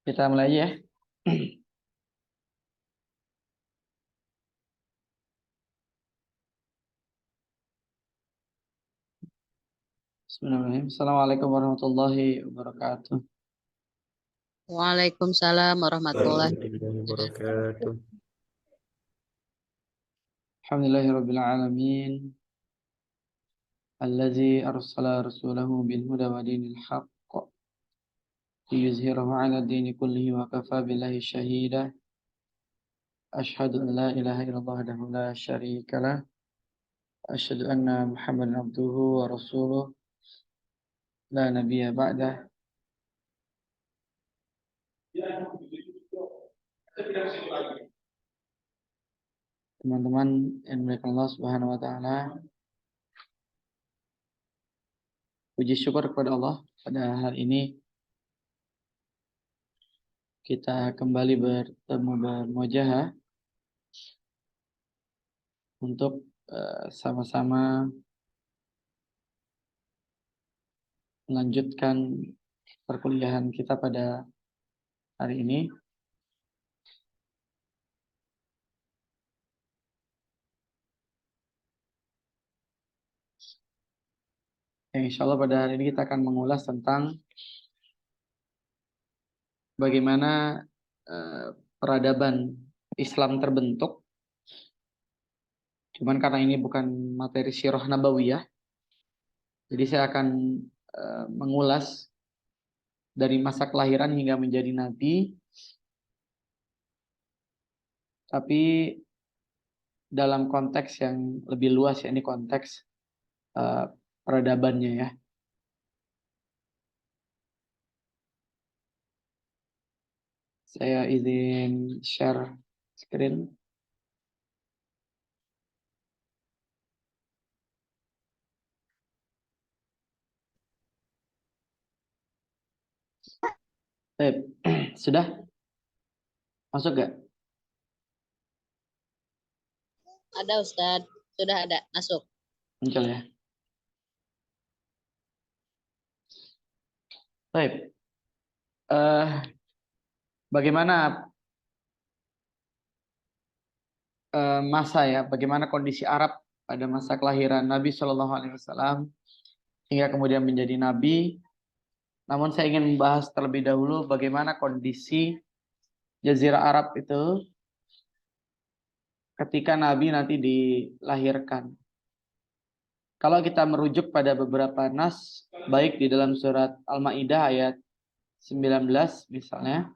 Kita mulai aja ya. Bismillahirrahmanirrahim. Assalamualaikum warahmatullahi wabarakatuh. Waalaikumsalam warahmatullahi wabarakatuh. Alhamdulillahirabbil alamin. Allazi arsala rasulahu bil huda wa dinil haqq liyuzhirahu 'ala ad-dini kullihi wa kafa billahi shahida. Asyhadu an la ilaha illallah wahdahu la syarika lah. Asyhadu anna Muhammadan abduhu wa rasuluh la nabiyya ba'dah. Teman-teman yang dimuliakan Allah Subhanahu wa taala, puji syukur kepada Allah pada hari ini kita kembali bertemu bermuajahah untuk sama-sama melanjutkan perkuliahan kita pada hari ini. Insya Allah pada hari ini kita akan mengulas tentang bagaimana peradaban Islam terbentuk. Cuman karena ini bukan materi sirah nabawiyah, jadi saya akan mengulas dari masa kelahiran hingga menjadi nabi, tapi dalam konteks yang lebih luas, yakni konteks peradabannya ya. Saya izin share screen. Sudah masuk gak? Ada Ustadz, sudah ada masuk. Muncul ya. Baik. Bagaimana masa ya? Bagaimana kondisi Arab pada masa kelahiran Nabi Shallallahu Alaihi Wasallam hingga kemudian menjadi Nabi? Namun saya ingin membahas terlebih dahulu bagaimana kondisi Jazirah Arab itu ketika Nabi nanti dilahirkan. Kalau kita merujuk pada beberapa nas, baik di dalam surat Al-Maidah ayat 19 misalnya,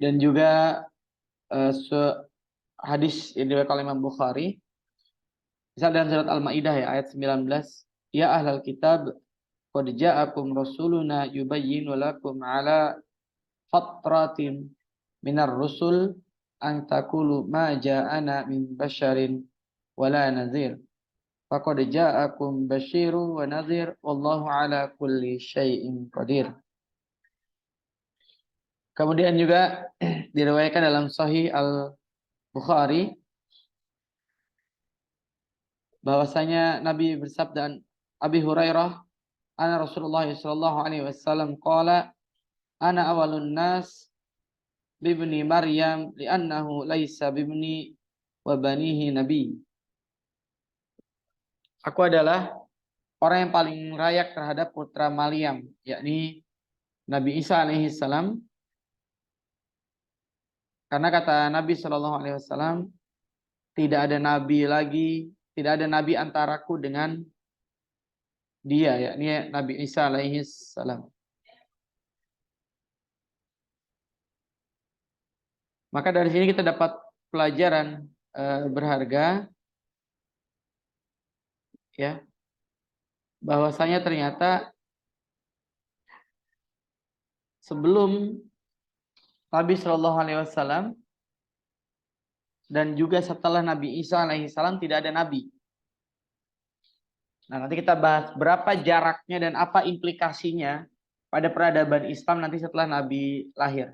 dan juga hadis yang diriwayatkan oleh Imam Bukhari, misal dalam surat Al-Maidah ya ayat 19, ya ahlal kitab qad ja'akum rasuluna yubayyinu lakum ala fatratin minar rusul an taqulu ma ja'ana min basyarin wala nadhir faqad ja'akum basyirun wa nadhir wallahu ala kulli syai'in qadir. Kemudian juga diriwayatkan dalam Sahih Al-Bukhari bahwasanya Nabi bersabda, Abi Hurairah, ana Rasulullah sallallahu alaihi wasallam qala ana awalun nas bibni Maryam li'annahu laisa bibni wa banihi nabi. Aku adalah orang yang paling layak terhadap putra Maryam, yakni Nabi Isa alaihi salam. Karena kata Nabi sallallahu alaihi wasallam, tidak ada nabi lagi, tidak ada nabi antaraku dengan dia, yakni Nabi Isa alaihi salam. Maka dari sini kita dapat pelajaran berharga, ya, bahwasanya ternyata sebelum Nabi Shallallahu Alaihi Wasallam dan juga setelah Nabi Isa alaihi salam tidak ada nabi. Nah, nanti kita bahas berapa jaraknya dan apa implikasinya pada peradaban Islam nanti setelah Nabi lahir.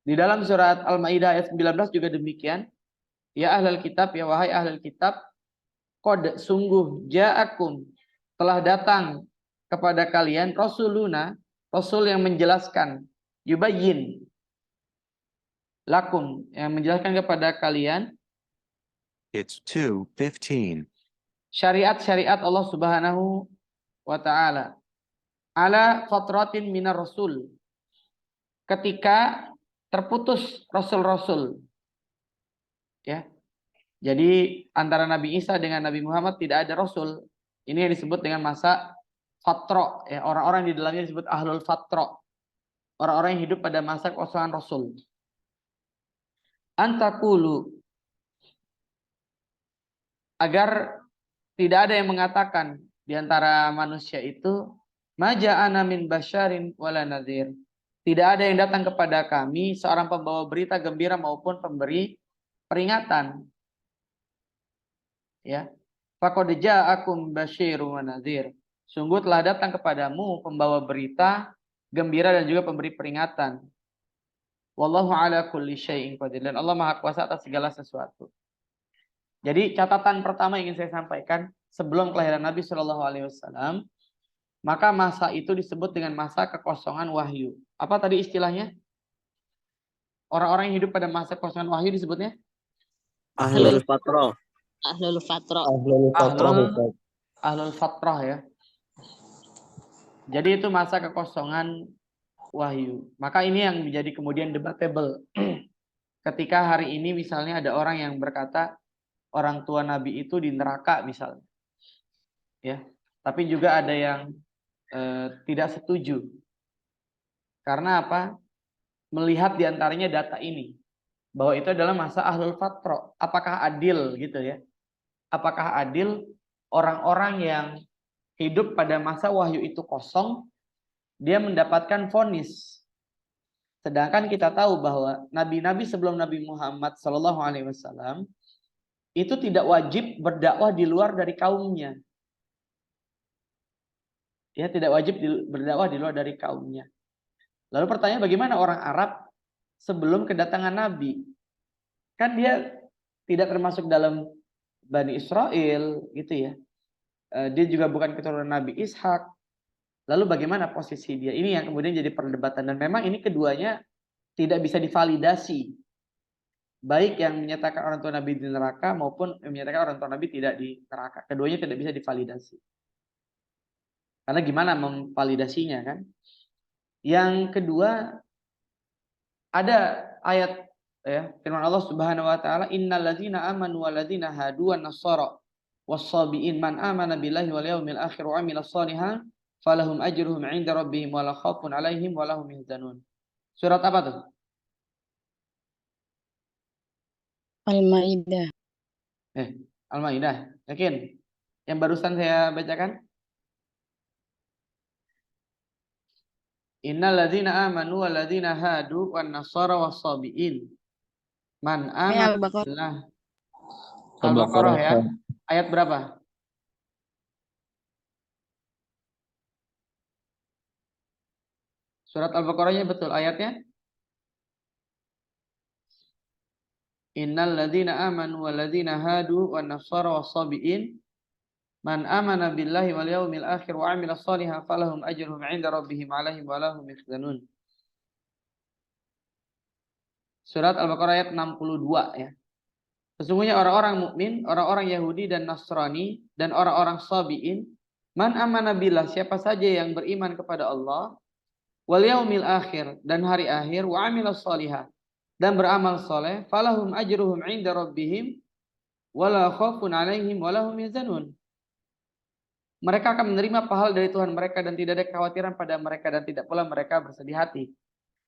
Di dalam surat Al-Maidah ayat 19 juga demikian. Ya ahlal kitab, ya wahai ahlal kitab, qad sungguh ja'akum telah datang kepada kalian rasuluna, rasul yang menjelaskan, yubayyin lakum, yang menjelaskan kepada kalian It's 2:15. syariat-syariat Allah Subhanahu wa taala ala fatratin minar rasul, ketika terputus rasul-rasul, ya. Jadi antara Nabi Isa dengan Nabi Muhammad tidak ada rasul. Ini yang disebut dengan masa fatra, ya, orang-orang di dalamnya disebut ahlul fatra. Orang-orang yang hidup pada masa kekosongan rasul. Antakulu, agar tidak ada yang mengatakan di antara manusia itu maja'ana min basyarin wala nadhir. Tidak ada yang datang kepada kami seorang pembawa berita gembira maupun pemberi peringatan. Ya. Faqad ja'akum basyirun wa nadhir. Sungguh telah datang kepadamu pembawa berita gembira dan juga pemberi peringatan. Wallahu ala kulli syai'in qadir. Dan Allah Maha Kuasa atas segala sesuatu. Jadi catatan pertama yang ingin saya sampaikan sebelum kelahiran Nabi Shallallahu Alaihi Wasallam, maka masa itu disebut dengan masa kekosongan wahyu. Apa tadi istilahnya? Orang-orang yang hidup pada masa kekosongan wahyu disebutnya Ahlul Fatrah. Ahlul Fatrah. Ahlul Fatrah, ya. Jadi itu masa kekosongan wahyu. Maka ini yang menjadi kemudian debatable. Ketika hari ini misalnya ada orang yang berkata orang tua Nabi itu di neraka misalnya, ya. Tapi juga ada yang tidak setuju. Karena apa? Melihat diantaranya data ini bahwa itu adalah masa ahlul fatrah. Apakah adil gitu ya? Apakah adil orang-orang yang hidup pada masa wahyu itu kosong, dia mendapatkan vonis? Sedangkan kita tahu bahwa nabi-nabi sebelum Nabi Muhammad SAW itu tidak wajib berdakwah di luar dari kaumnya. Ya, tidak wajib berdakwah di luar dari kaumnya. Lalu pertanyaan, bagaimana orang Arab sebelum kedatangan Nabi? Kan dia tidak termasuk dalam Bani Israel gitu ya. Dia juga bukan keturunan Nabi Ishak. Lalu bagaimana posisi dia? Ini yang kemudian jadi perdebatan. Dan memang ini keduanya tidak bisa divalidasi. Baik yang menyatakan orang tua Nabi di neraka maupun yang menyatakan orang tua Nabi tidak di neraka. Keduanya tidak bisa divalidasi. Karena gimana memvalidasinya kan? Yang kedua, ada ayat ya, firman Allah Subhanahu wa taala, innal ladzina amanu wal ladzina hadu wan nasara was-sabiin man amana billahi wal yawmil akhir wa amila shalihan falahum ajruhum 'inda rabbihim wa la khaufun 'alaihim wa lahum yahzanun. Surat apa tuh? Al-Maidah. Al-Maidah. Yakin? Yang barusan saya bacakan? Innal ladzina amanu wal ladzina hadu wan nasara was-sabiin man amana billah. Al-Baqarah ya. Ayat berapa? Surat Al-Baqarahnya betul ayatnya? Innal ladzina amanu wal ladzina hadu wan nasara was-sabiin man amana billahi wal yawmil akhir wa amila shalihan falahum ajruhum 'inda rabbihim 'alaihim wa lahum yahzanun. Surat Al-Baqarah ayat 62 ya. Sesungguhnya orang-orang mukmin, orang-orang Yahudi dan Nasrani dan orang-orang Sabiin, man amana billah, siapa saja yang beriman kepada Allah, wal yaumil akhir, dan hari akhir, wa amila shalihan, dan beramal soleh, falahum ajruhum 'inda rabbihim wala khaufun 'alaihim wa lahum yahzanun. Mereka akan menerima pahala dari Tuhan mereka dan tidak ada kekhawatiran pada mereka dan tidak pula mereka bersedih hati.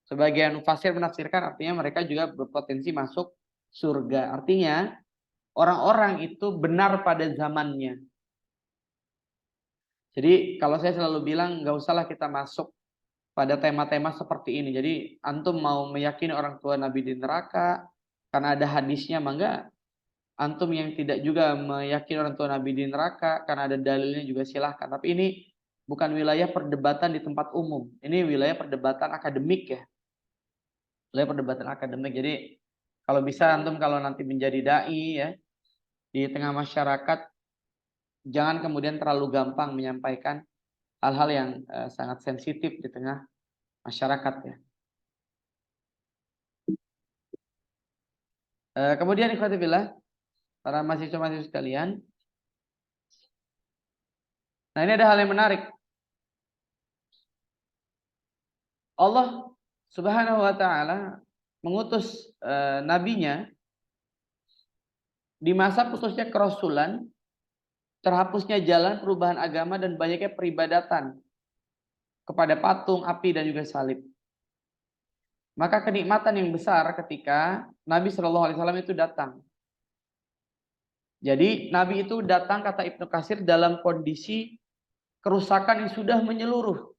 Sebagian mufassir menafsirkan artinya mereka juga berpotensi masuk surga. Artinya orang-orang itu benar pada zamannya. Jadi kalau saya selalu bilang nggak usahlah kita masuk pada tema-tema seperti ini. Jadi antum mau meyakini orang tua Nabi di neraka karena ada hadisnya, mangga. Antum yang tidak juga meyakini orang tua Nabi di neraka karena ada dalilnya juga silahkan. Tapi ini bukan wilayah perdebatan di tempat umum. Ini wilayah perdebatan akademik ya. Wilayah perdebatan akademik. Jadi kalau bisa antum kalau nanti menjadi dai ya di tengah masyarakat, jangan kemudian terlalu gampang menyampaikan hal-hal yang sangat sensitif di tengah masyarakat ya. Kemudian ikhwati fillah, para mahasiswa-mahasiswa sekalian. Nah, ini ada hal yang menarik. Allah Subhanahu wa taala mengutus nabinya di masa putusnya kerasulan, terhapusnya jalan perubahan agama dan banyaknya peribadatan kepada patung, api dan juga salib. Maka kenikmatan yang besar ketika Nabi Shallallahu Alaihi Wasallam itu datang. Jadi Nabi itu datang, kata Ibnu Katsir, dalam kondisi kerusakan yang sudah menyeluruh.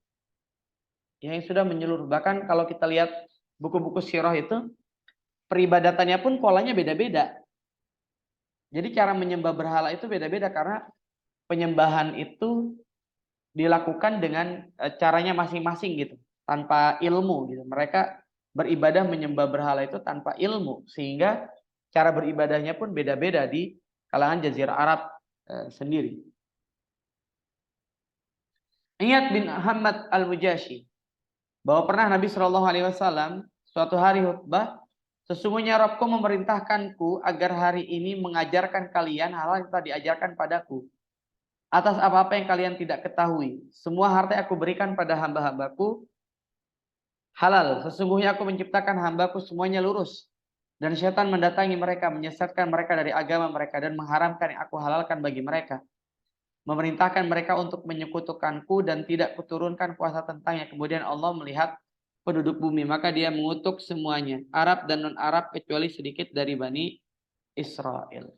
Yang sudah menyeluruh. Bahkan kalau kita lihat buku-buku sirah itu, peribadatannya pun polanya beda-beda. Jadi cara menyembah berhala itu beda-beda karena penyembahan itu dilakukan dengan caranya masing-masing gitu, tanpa ilmu gitu. Mereka beribadah menyembah berhala itu tanpa ilmu, sehingga cara beribadahnya pun beda-beda di kalangan Jazirah Arab sendiri. Ingat bin Ahmad Al-Mujashi bahwa pernah Nabi Shallallahu Alaihi Wasallam suatu hari khutbah, sesungguhnya Rabbku memerintahkanku agar hari ini mengajarkan kalian hal-hal yang telah diajarkan padaku. Atas apa-apa yang kalian tidak ketahui. Semua harta yang aku berikan pada hamba-hambaku halal. Sesungguhnya aku menciptakan hambaku semuanya lurus. Dan syaitan mendatangi mereka, menyesatkan mereka dari agama mereka dan mengharamkan yang aku halalkan bagi mereka. Memerintahkan mereka untuk menyekutukanku dan tidak kuturunkan kuasa tentangnya. Kemudian Allah melihat penduduk bumi, maka dia mengutuk semuanya, Arab dan non-Arab kecuali sedikit dari Bani Israel.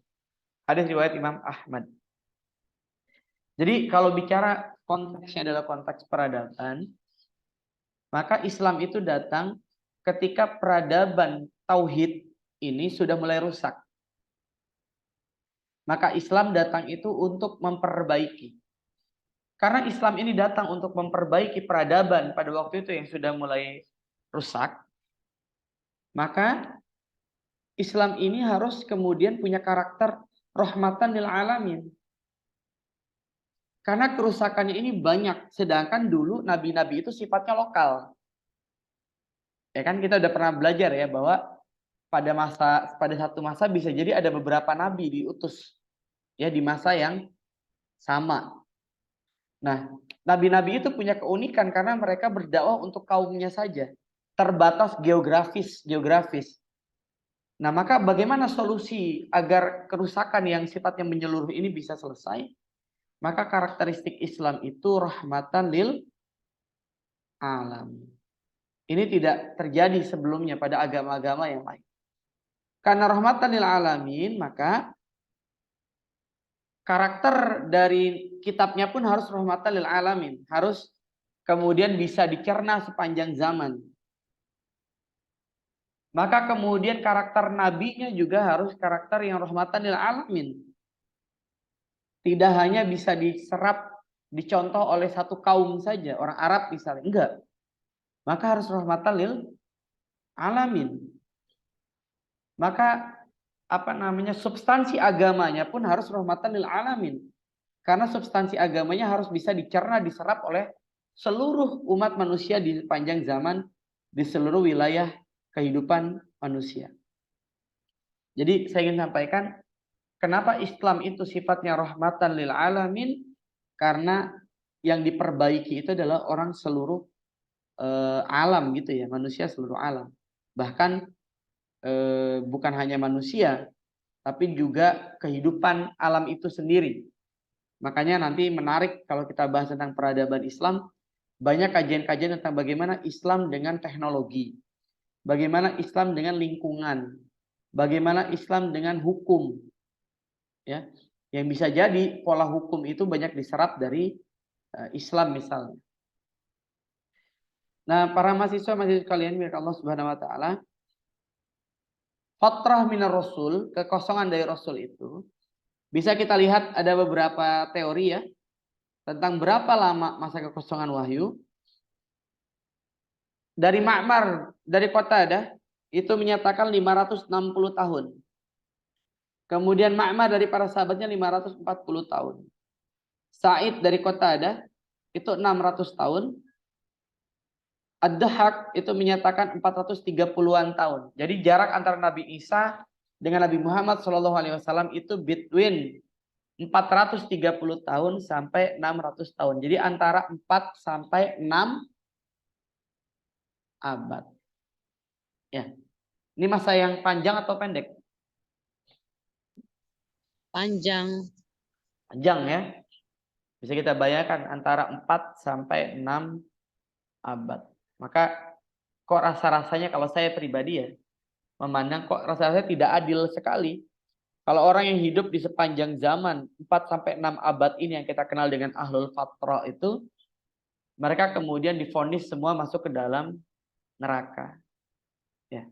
Hadis riwayat Imam Ahmad. Jadi kalau bicara konteksnya adalah konteks peradaban, maka Islam itu datang ketika peradaban tauhid ini sudah mulai rusak. Maka Islam datang itu untuk memperbaiki. Karena Islam ini datang untuk memperbaiki peradaban pada waktu itu yang sudah mulai rusak, maka Islam ini harus kemudian punya karakter rahmatan lil alamin. Karena kerusakannya ini banyak, sedangkan dulu nabi-nabi itu sifatnya lokal. Ya kan kita udah pernah belajar ya bahwa pada satu masa bisa jadi ada beberapa nabi diutus ya di masa yang sama. Nah, nabi-nabi itu punya keunikan karena mereka berdakwah untuk kaumnya saja, terbatas geografis. Nah, maka bagaimana solusi agar kerusakan yang sifatnya menyeluruh ini bisa selesai? Maka karakteristik Islam itu rahmatan lil alam. Ini tidak terjadi sebelumnya pada agama-agama yang lain. Karena rahmatan lil alamin, maka karakter dari kitabnya pun harus rahmatan lil alamin. Harus kemudian bisa dicerna sepanjang zaman. Maka kemudian karakter nabinya juga harus karakter yang rahmatan lil alamin. Tidak hanya bisa diserap, dicontoh oleh satu kaum saja, orang Arab misalnya, enggak. Maka harus rahmatan lil alamin. Maka substansi agamanya pun harus rahmatan lil alamin. Karena substansi agamanya harus bisa dicerna, diserap oleh seluruh umat manusia di sepanjang zaman, di seluruh wilayah kehidupan manusia. Jadi saya ingin sampaikan, kenapa Islam itu sifatnya rahmatan lil alamin? Karena yang diperbaiki itu adalah orang seluruh alam gitu ya, manusia seluruh alam. Bahkan bukan hanya manusia, tapi juga kehidupan alam itu sendiri. Makanya nanti menarik kalau kita bahas tentang peradaban Islam, banyak kajian-kajian tentang bagaimana Islam dengan teknologi, bagaimana Islam dengan lingkungan, bagaimana Islam dengan hukum. Ya, yang bisa jadi pola hukum itu banyak diserap dari Islam misalnya. Nah, para mahasiswa kalian milik Allah Subhanahu wa taala, fatrah minar rasul, kekosongan dari rasul itu bisa kita lihat ada beberapa teori ya tentang berapa lama masa kekosongan wahyu. Dari Ma'mar, dari Qatadah itu menyatakan 560 tahun. Kemudian Ma'mar dari para sahabatnya 540 tahun. Sa'id dari Qatadah itu 600 tahun. Ad-Dahhak itu menyatakan 430-an tahun. Jadi jarak antara Nabi Isa dengan Nabi Muhammad SAW itu between 430 tahun sampai 600 tahun. Jadi antara 4 sampai 6 abad. Ya. Ini masa yang panjang atau pendek? Panjang. Panjang ya. Bisa kita bayangkan antara 4 sampai 6 abad. Maka kok rasa-rasanya kalau saya pribadi ya memandang kok rasa-rasanya tidak adil sekali. Kalau orang yang hidup di sepanjang zaman 4 sampai 6 abad ini yang kita kenal dengan ahlul fatrah itu, mereka kemudian divonis semua masuk ke dalam neraka. Ya,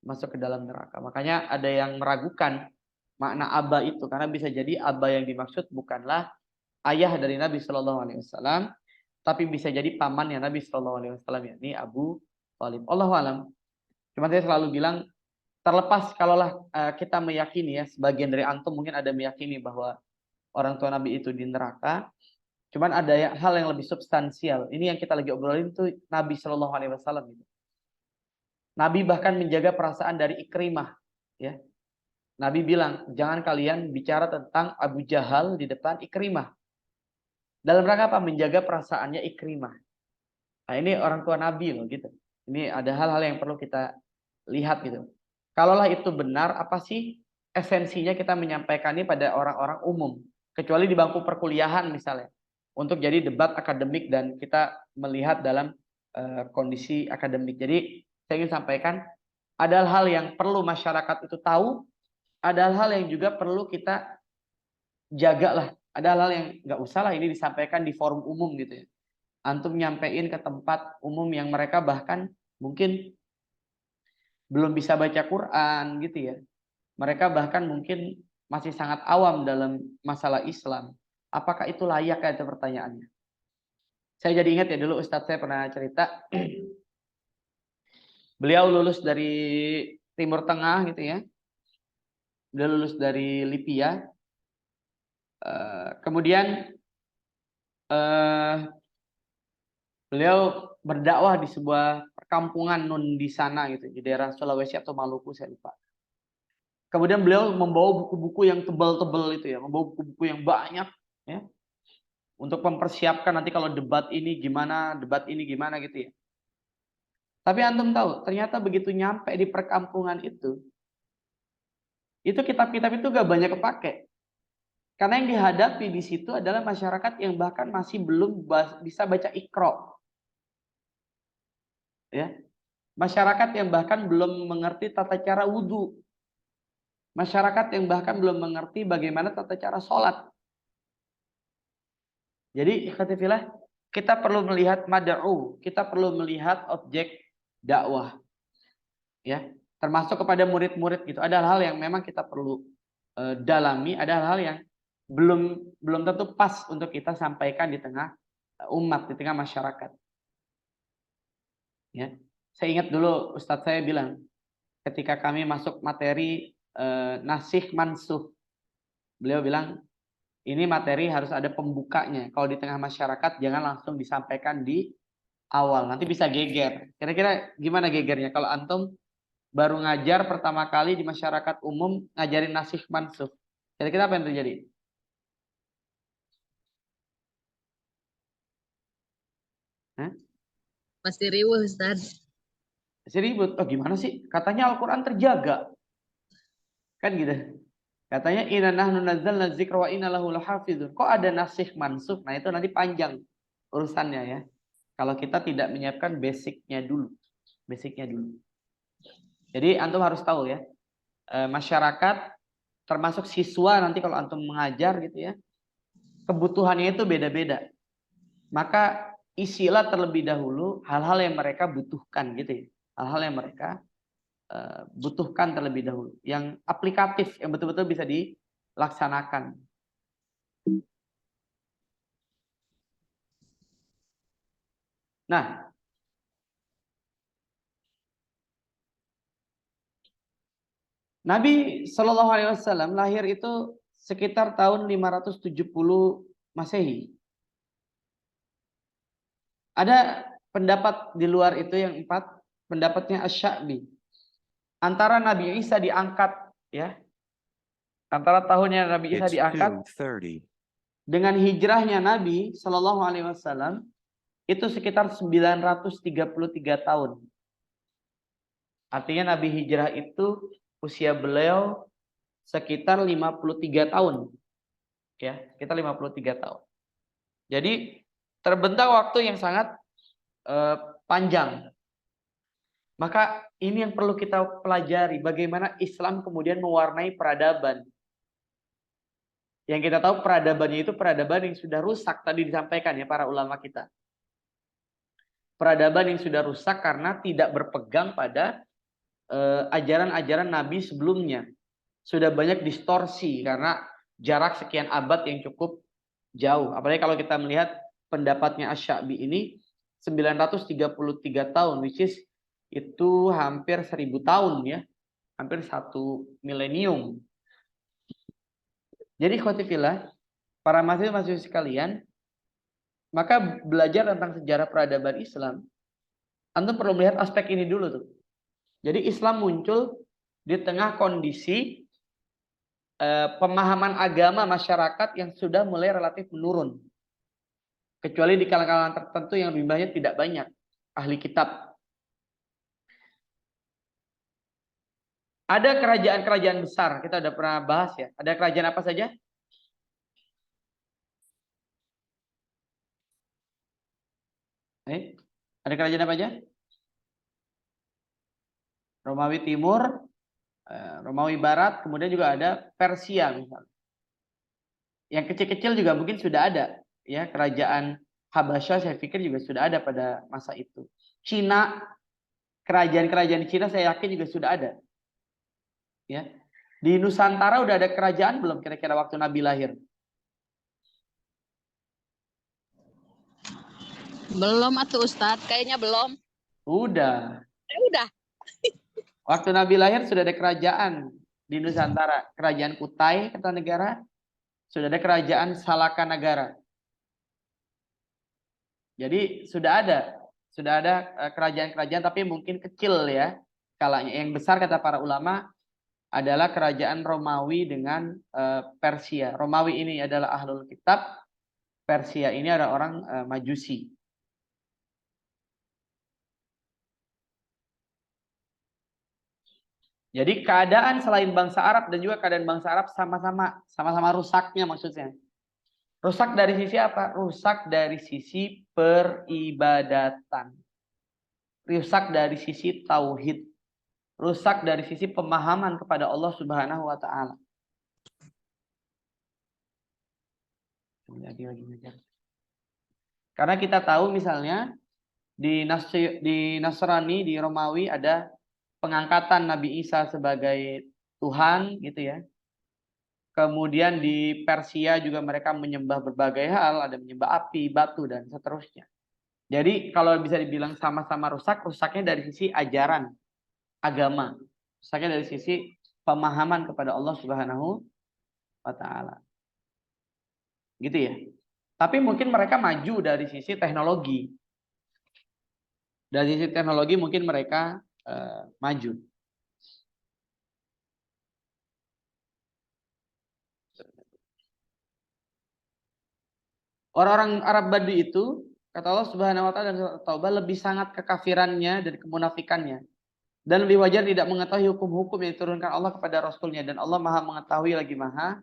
masuk ke dalam neraka. Makanya ada yang meragukan makna aba itu karena bisa jadi aba yang dimaksud bukanlah ayah dari Nabi Shallallahu Alaihi Wasallam, tapi bisa jadi pamannya Nabi Shallallahu Alaihi Wasallam, yakni Abu Thalib. Allahu alam. Cuma saya selalu bilang, terlepas kalaulah kita meyakini ya, sebagian dari antum mungkin ada meyakini bahwa orang tua Nabi itu di neraka. Cuman ada hal yang lebih substansial. Ini yang kita lagi obrolin itu Nabi Shallallahu Alaihi Wasallam. Nabi bahkan menjaga perasaan dari Ikrimah. Ya, Nabi bilang jangan kalian bicara tentang Abu Jahal di depan Ikrimah. Dalam rangka apa? Menjaga perasaannya Ikrimah. Nah ini orang tua Nabi loh gitu. Ini ada hal-hal yang perlu kita lihat gitu. Kalaulah itu benar, apa sih esensinya kita menyampaikan ini pada orang-orang umum? Kecuali di bangku perkuliahan misalnya. Untuk jadi debat akademik dan kita melihat dalam kondisi akademik. Jadi saya ingin sampaikan, ada hal yang perlu masyarakat itu tahu, ada hal yang juga perlu kita jaga lah. Ada hal yang nggak usah lah ini disampaikan di forum umum gitu ya. Antum nyampein ke tempat umum yang mereka bahkan mungkin belum bisa baca Quran gitu ya. Mereka bahkan mungkin masih sangat awam dalam masalah Islam. Apakah itu layak ya, itu pertanyaannya. Saya jadi ingat ya dulu Ustadz saya pernah cerita. Beliau lulus dari Timur Tengah gitu ya. Beliau lulus dari Libya. Kemudian beliau berdakwah di sebuah perkampungan nun di sana gitu, di daerah Sulawesi atau Maluku saya lupa. Kemudian beliau membawa buku-buku yang tebal-tebal itu ya, membawa buku-buku yang banyak ya. Untuk mempersiapkan nanti kalau debat ini gimana gitu ya. Tapi antum tahu, ternyata begitu nyampe di perkampungan itu kitab-kitab itu gak banyak kepake. Karena yang dihadapi di situ adalah masyarakat yang bahkan masih belum bisa baca Iqra. Ya. Masyarakat yang bahkan belum mengerti tata cara wudhu. Masyarakat yang bahkan belum mengerti bagaimana tata cara sholat. Jadi ikhwatifillah, kita perlu melihat mad'u, kita perlu melihat objek dakwah. Ya, termasuk kepada murid-murid gitu. Ada hal yang memang kita perlu dalami, ada hal yang belum tentu pas untuk kita sampaikan di tengah umat, di tengah masyarakat. Ya. Saya ingat dulu Ustadz saya bilang ketika kami masuk materi nasikh mansuh, beliau bilang ini materi harus ada pembukanya. Kalau di tengah masyarakat jangan langsung disampaikan di awal, nanti bisa geger. Kira-kira gimana gegernya kalau antum baru ngajar pertama kali di masyarakat umum ngajarin nasikh mansuh? Kira-kira apa yang terjadi? Hah? Pasti riuh, Ustaz. Masih ribut. Oh gimana sih? Katanya Al-Quran terjaga. Kan gitu. Katanya inna nahnu nazzalna dzikra wa inna lahu lahafizun. Kok ada nasikh mansukh? Nah itu nanti panjang urusannya ya. Kalau kita tidak menyiapkan basicnya dulu. Basicnya dulu. Jadi antum harus tahu ya. Masyarakat termasuk siswa nanti kalau antum mengajar gitu ya. Kebutuhannya itu beda-beda. Maka isilah terlebih dahulu hal-hal yang mereka butuhkan gitu ya. Hal-hal yang mereka butuhkan terlebih dahulu, yang aplikatif, yang betul-betul bisa dilaksanakan. Nah, Nabi Shallallahu Alaihi Wasallam lahir itu sekitar tahun 570 Masehi. Ada pendapat di luar itu yang 4, pendapatnya Asy-Sya'bi. Antara Nabi Isa diangkat, ya, antara tahunnya Nabi Isa It's diangkat 2:30. dengan hijrahnya Nabi Shallallahu Alaihi Wasallam itu sekitar 933 tahun. Artinya Nabi hijrah itu usia beliau sekitar 53 tahun. Ya, sekitar 53 tahun. Jadi terbentang waktu yang sangat panjang. Maka ini yang perlu kita pelajari, bagaimana Islam kemudian mewarnai peradaban. Yang kita tahu peradabannya itu peradaban yang sudah rusak, tadi disampaikan ya para ulama kita. Peradaban yang sudah rusak karena tidak berpegang pada ajaran-ajaran Nabi sebelumnya. Sudah banyak distorsi karena jarak sekian abad yang cukup jauh. Apalagi kalau kita melihat pendapatnya Asy-Sya'bi ini 933 tahun, which is itu hampir 1000 tahun ya. Hampir 1 milenium. Jadi khotifillah, para mahasiswa sekalian, maka belajar tentang sejarah peradaban Islam, antum perlu melihat aspek ini dulu tuh. Jadi Islam muncul di tengah kondisi pemahaman agama masyarakat yang sudah mulai relatif menurun. Kecuali di kalangan tertentu yang jumlahnya tidak banyak, ahli kitab. Ada kerajaan-kerajaan besar, kita udah pernah bahas ya. Ada kerajaan apa saja? Ada kerajaan apa aja? Romawi Timur, Romawi Barat, kemudian juga ada Persia misalnya. Yang kecil-kecil juga mungkin sudah ada, ya, kerajaan Habasyah saya pikir juga sudah ada pada masa itu. Cina, kerajaan-kerajaan Cina saya yakin juga sudah ada. Ya. Di Nusantara udah ada kerajaan belum kira-kira waktu Nabi lahir? Belum atuh Ustadz, kayaknya belum. Udah. Udah. Waktu Nabi lahir sudah ada kerajaan di Nusantara. Kerajaan Kutai, Kertanegara. Sudah ada kerajaan Salaka Negara. Jadi sudah ada kerajaan-kerajaan tapi mungkin kecil ya skalanya. Yang besar kata para ulama adalah kerajaan Romawi dengan Persia. Romawi ini adalah ahlul kitab, Persia ini adalah orang Majusi. Jadi keadaan selain bangsa Arab dan juga keadaan bangsa Arab sama-sama rusaknya maksudnya. Rusak dari sisi apa? Rusak dari sisi peribadatan. Rusak dari sisi tauhid. Rusak dari sisi pemahaman kepada Allah Subhanahu wa taala. Karena kita tahu misalnya di Nasrani, di Romawi ada pengangkatan Nabi Isa sebagai Tuhan gitu ya. Kemudian di Persia juga mereka menyembah berbagai hal, ada menyembah api, batu dan seterusnya. Jadi kalau bisa dibilang sama-sama rusak, rusaknya dari sisi ajaran agama. Rusaknya dari sisi pemahaman kepada Allah Subhanahu wa taala. Gitu ya. Tapi mungkin mereka maju dari sisi teknologi. Dari sisi teknologi mungkin mereka maju. Orang-orang Arab Badui itu, kata Allah Subhanahu wa taala dan Taubah, lebih sangat kekafirannya dan kemunafikannya. Dan lebih wajar tidak mengetahui hukum-hukum yang diturunkan Allah kepada Rasulnya. Dan Allah maha mengetahui lagi maha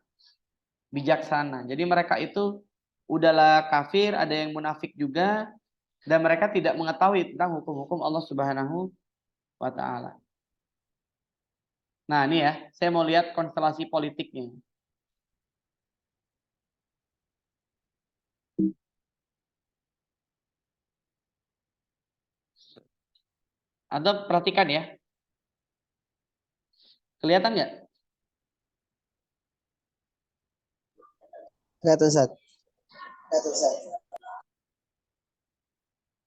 bijaksana. Jadi mereka itu udahlah kafir, ada yang munafik juga. Dan mereka tidak mengetahui tentang hukum-hukum Allah Subhanahu wa ta'ala. Nah ini ya, saya mau lihat konstelasi politiknya. Atau perhatikan ya. Kelihatan nggak? Kelihatan, Ustaz.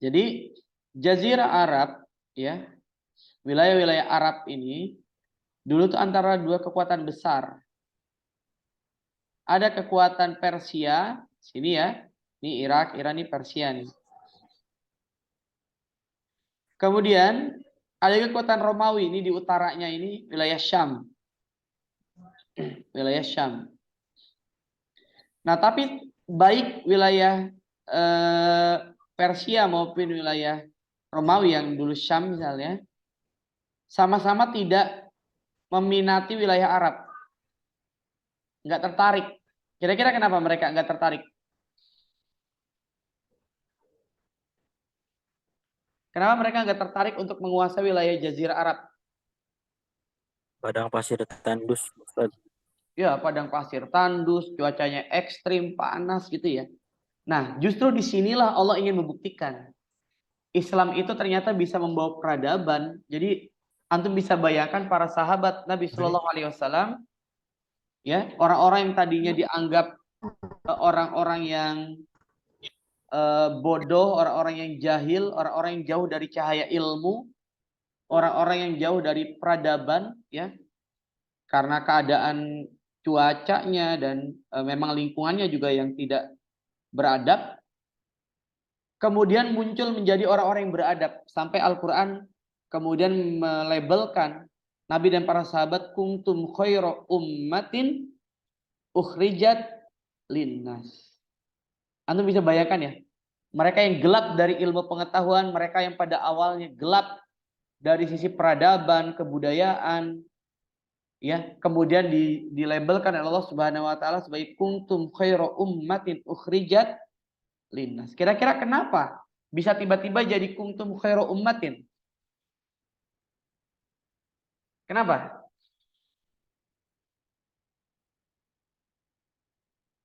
Jadi Jazirah Arab ya, wilayah-wilayah Arab ini dulu tuh antara dua kekuatan besar. Ada kekuatan Persia, sini ya. Ini Irak, Iran, ini Persia nih. Kemudian ada kekuatan Romawi ini di utaranya ini wilayah Syam. Wilayah Syam. Nah, tapi baik wilayah Persia maupun wilayah Romawi yang dulu Syam misalnya, sama-sama tidak meminati wilayah Arab. Nggak tertarik. Kira-kira kenapa mereka nggak tertarik? Kenapa mereka nggak tertarik untuk menguasai wilayah Jazirah Arab? Padang pasir tandus, Ustaz. Ya, padang pasir tandus, cuacanya ekstrim, panas gitu ya. Nah, justru disinilah Allah ingin membuktikan Islam itu ternyata bisa membawa peradaban. Jadi antum bisa bayangkan para sahabat Nabi Shallallahu Alaihi Wasallam, ya, orang-orang yang tadinya dianggap orang-orang yang bodoh, orang-orang yang jahil, orang-orang yang jauh dari cahaya ilmu, orang-orang yang jauh dari peradaban, ya, karena keadaan cuacanya dan memang lingkungannya juga yang tidak beradab, kemudian muncul menjadi orang-orang yang beradab sampai Al-Quran kemudian melabelkan Nabi dan para sahabat kuntum khairu ummatin ukhrijat linnas. Antum bisa bayangkan ya, mereka yang gelap dari ilmu pengetahuan, mereka yang pada awalnya gelap dari sisi peradaban, kebudayaan, ya, kemudian dilabelkan oleh Allah Subhanahu wa taala sebagai kuntum khairu ummatin ukhrijat linnas. Kira-kira kenapa bisa tiba-tiba jadi kuntum khairu ummatin? Kenapa?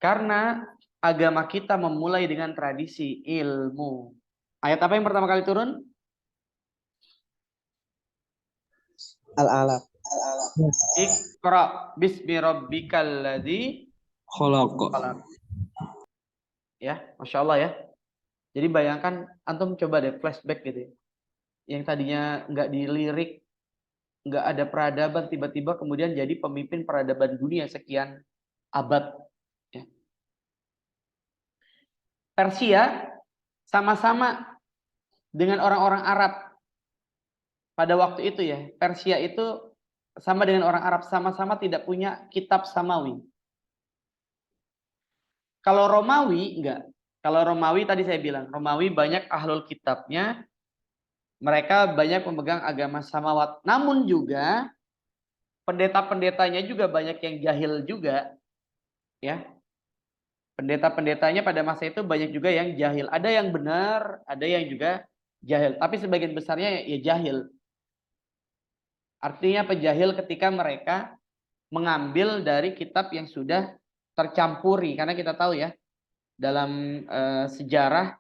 Karena agama kita memulai dengan tradisi ilmu. Ayat apa yang pertama kali turun? Al-Alaq. Iqra bismi rabbikal ladzi Khalaq. khalaq. Ya, Masya Allah ya. Jadi bayangkan antum coba deh flashback gitu ya. Yang tadinya nggak dilirik, nggak ada peradaban, tiba-tiba kemudian jadi pemimpin peradaban dunia sekian abad. Ya. Persia sama-sama dengan orang-orang Arab pada waktu itu ya. Persia itu sama dengan orang Arab, sama-sama tidak punya kitab samawi. Kalau Romawi enggak. Kalau Romawi tadi saya bilang, Romawi banyak ahlul kitabnya, mereka banyak memegang agama samawat. Namun juga pendeta-pendetanya juga banyak yang jahil juga, ya. Pendeta-pendetanya pada masa itu banyak juga yang jahil. Ada yang benar, ada yang juga jahil. Tapi sebagian besarnya ya jahil. Artinya penjahil ketika mereka mengambil dari kitab yang sudah tercampuri. Karena kita tahu ya, dalam sejarah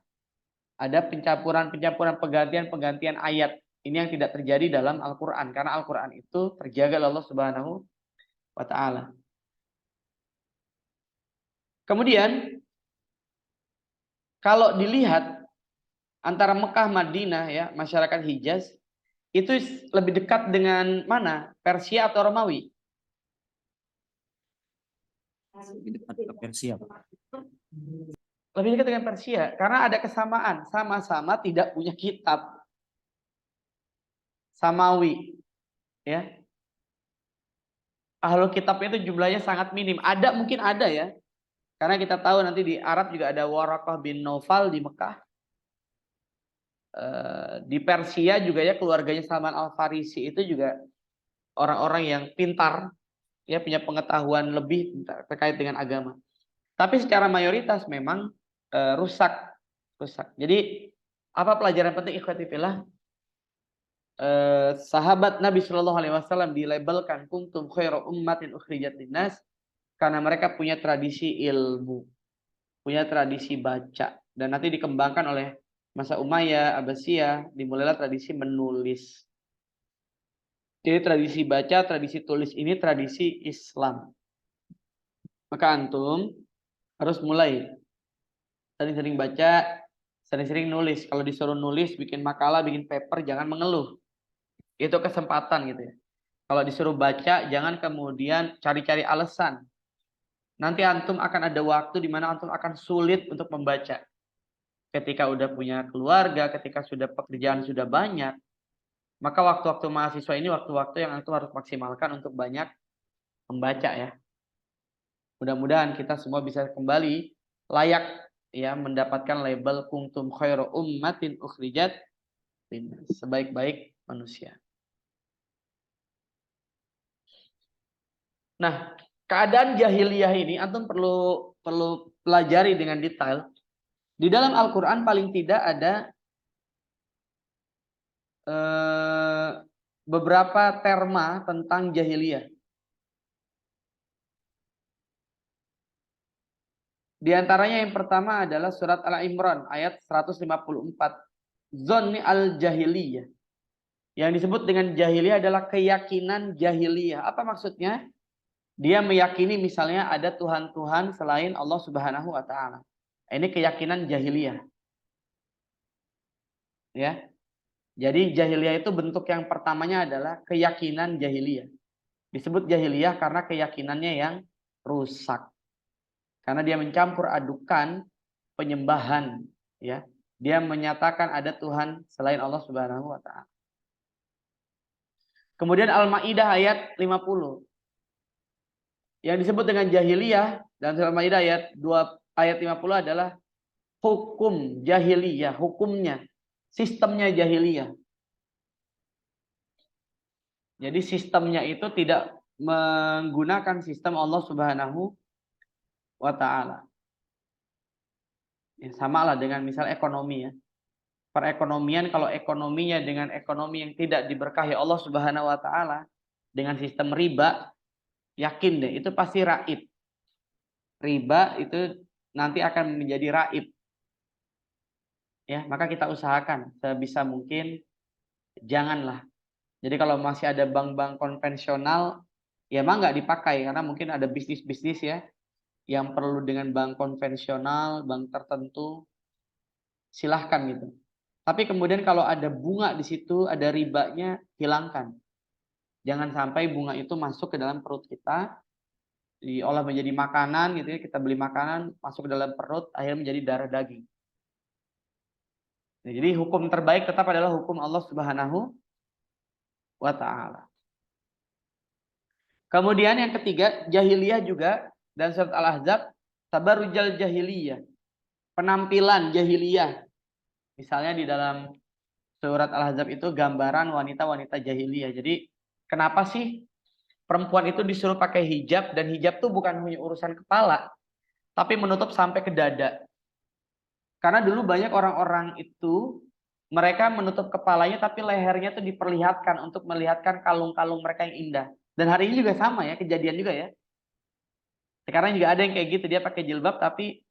ada pencampuran-pencampuran, penggantian-penggantian ayat. Ini yang tidak terjadi dalam Al-Quran. Karena Al-Quran itu terjaga oleh Allah Subhanahu wa Ta'ala. Kemudian, kalau dilihat antara Mekah, Madinah, ya, masyarakat Hijaz, itu lebih dekat dengan mana? Persia atau Romawi? Lebih dekat ke Persia, Pak. Lebih dekat dengan Persia. Karena ada kesamaan. Sama-sama tidak punya kitab samawi. Ya. Ahlul kitab itu jumlahnya sangat minim. Ada, mungkin ada ya. Karena kita tahu nanti di Arab juga ada Waraqah bin Naufal di Mekah. Di Persia juga ya, keluarganya Salman Al-Farisi itu juga orang-orang yang pintar, ya, punya pengetahuan lebih terkait dengan agama. Tapi secara mayoritas memang rusak. Jadi apa pelajaran penting ikhwati fillah? Sahabat Nabi Shallallahu Alaihi Wasallam dilabelkan kuntum khairu ummatin ukhrijat linnas karena mereka punya tradisi ilmu, punya tradisi baca, dan nanti dikembangkan oleh masa Umayyah, Abbasiyah, dimulailah tradisi menulis. Jadi tradisi baca, tradisi tulis ini tradisi Islam. Maka antum harus mulai sering-sering baca, sering-sering nulis. Kalau disuruh nulis, bikin makalah, bikin paper, jangan mengeluh. Itu kesempatan gitu ya. Kalau disuruh baca, jangan kemudian cari-cari alasan. Nanti antum akan ada waktu di mana antum akan sulit untuk membaca. ketika udah punya keluarga, ketika sudah pekerjaan sudah banyak, maka waktu-waktu mahasiswa ini waktu-waktu yang itu harus maksimalkan untuk banyak membaca ya. Mudah-mudahan kita semua bisa kembali layak ya mendapatkan label kuntum khairu ummatin ukhrijat sebaik-baik manusia. Nah, keadaan jahiliyah ini antum perlu pelajari dengan detail. Di dalam Al-Qur'an paling tidak ada beberapa terma tentang jahiliyah. Di antaranya yang pertama adalah surat Al-Imran ayat 154. Zonni al-jahiliyah. Yang disebut dengan jahiliyah adalah keyakinan jahiliyah. Apa maksudnya? Dia meyakini misalnya ada Tuhan-Tuhan selain Allah Subhanahu wa taala. Ini keyakinan jahiliyah. Ya. Jadi jahiliyah itu bentuk yang pertamanya adalah keyakinan jahiliyah. Disebut jahiliyah karena keyakinannya yang rusak. Karena dia mencampur adukan penyembahan, ya. Dia menyatakan ada Tuhan selain Allah Subhanahu wa taala. Kemudian Al-Maidah ayat 50. Yang disebut dengan jahiliyah dan surat Al-Maidah ayat 50 adalah hukum jahiliyah, hukumnya, sistemnya jahiliyah. Jadi sistemnya itu tidak menggunakan sistem Allah Subhanahu wa taala. Ya, sama lah dengan misal ekonomi ya. Perekonomian kalau ekonominya dengan ekonomi yang tidak diberkahi Allah Subhanahu wa taala dengan sistem riba, yakin deh itu pasti raib. Riba itu nanti akan menjadi raib. Ya, maka kita usahakan sebisa mungkin janganlah. Jadi kalau masih ada bank-bank konvensional ya emang nggak dipakai karena mungkin ada bisnis-bisnis ya yang perlu dengan bank konvensional, bank tertentu, silahkan gitu. Tapi kemudian kalau ada bunga di situ, ada ribanya, hilangkan. Jangan sampai bunga itu masuk ke dalam perut kita, diolah menjadi makanan gitu ya, kita beli makanan, masuk ke dalam perut, akhirnya menjadi darah daging. Nah, jadi hukum terbaik tetap adalah hukum Allah Subhanahu wa taala. Kemudian yang ketiga, jahiliyah juga dan surat Al-Ahzab, tabarrujal jahiliyah. Penampilan jahiliyah. Misalnya di dalam surat Al-Ahzab itu gambaran wanita-wanita jahiliyah. Jadi kenapa sih perempuan itu disuruh pakai hijab dan hijab itu bukan hanya urusan kepala, tapi menutup sampai ke dada. Karena dulu banyak orang-orang itu mereka menutup kepalanya tapi lehernya itu diperlihatkan untuk melihatkan kalung-kalung mereka yang indah. Dan hari ini juga sama ya, kejadian juga ya. Sekarang juga ada yang kayak gitu, dia pakai jilbab tapi